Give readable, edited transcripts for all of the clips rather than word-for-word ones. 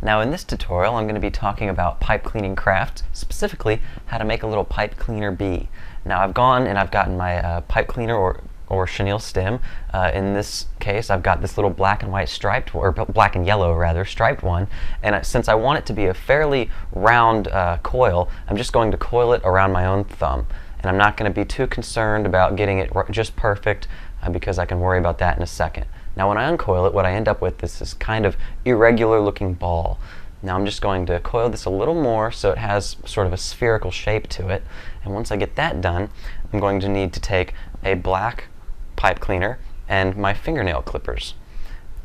Now in this tutorial I'm going to be talking about pipe cleaning crafts, specifically how to make a little pipe cleaner bee. Now I've gone and I've gotten my pipe cleaner or chenille stem. In this case I've got this little black and white striped, or black and yellow rather, striped one, and since I want it to be a fairly round coil, I'm just going to coil it around my own thumb. And I'm not going to be too concerned about getting it just perfect because I can worry about that in a second. Now when I uncoil it, what I end up with is this kind of irregular looking ball. Now I'm just going to coil this a little more so it has sort of a spherical shape to it. And once I get that done, I'm going to need to take a black pipe cleaner and my fingernail clippers.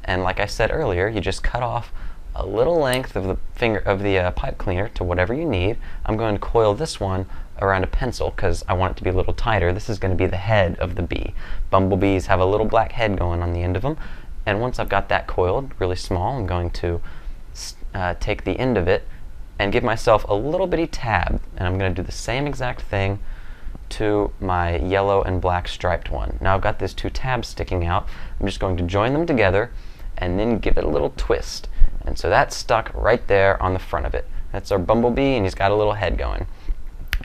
And like I said earlier, you just cut off a little length of the pipe cleaner to whatever you need. I'm going to coil this one around a pencil because I want it to be a little tighter. This is going to be the head of the bee. Bumblebees have a little black head going on the end of them, and once I've got that coiled really small, I'm going to take the end of it and give myself a little bitty tab, and I'm going to do the same exact thing to my yellow and black striped one. Now I've got these two tabs sticking out. I'm just going to join them together and then give it a little twist. And so that's stuck right there on the front of it. That's our bumblebee, and he's got a little head going.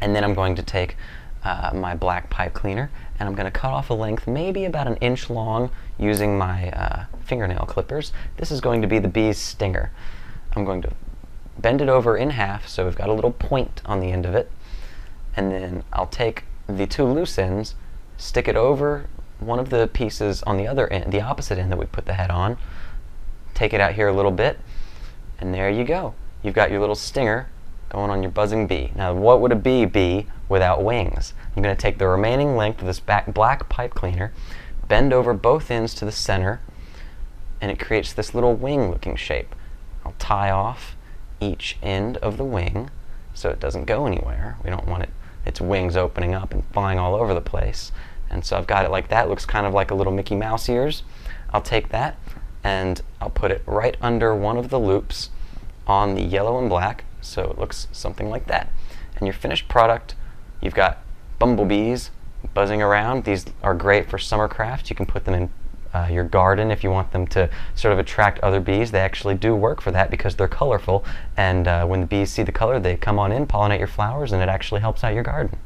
And then I'm going to take my black pipe cleaner and I'm going to cut off a length maybe about 1 inch long using my fingernail clippers. This is going to be the bee's stinger. I'm going to bend it over in half so we've got a little point on the end of it, and then I'll take the two loose ends, stick it over one of the pieces on the other end, the opposite end that we put the head on, take it out here a little bit, and there you go. You've got your little stinger going on your buzzing bee. Now what would a bee be without wings? I'm going to take the remaining length of this black pipe cleaner, bend over both ends to the center, and it creates this little wing looking shape. I'll tie off each end of the wing so it doesn't go anywhere. We don't want its wings opening up and flying all over the place. And so I've got it like that. It looks kind of like a little Mickey Mouse ears. I'll take that and I'll put it right under one of the loops on the yellow and black, so it looks something like that. And your finished product, you've got bumblebees buzzing around. These are great for summer crafts. You can put them in your garden if you want them to sort of attract other bees. They actually do work for that because they're colorful, and when the bees see the color, they come on in, pollinate your flowers, and it actually helps out your garden.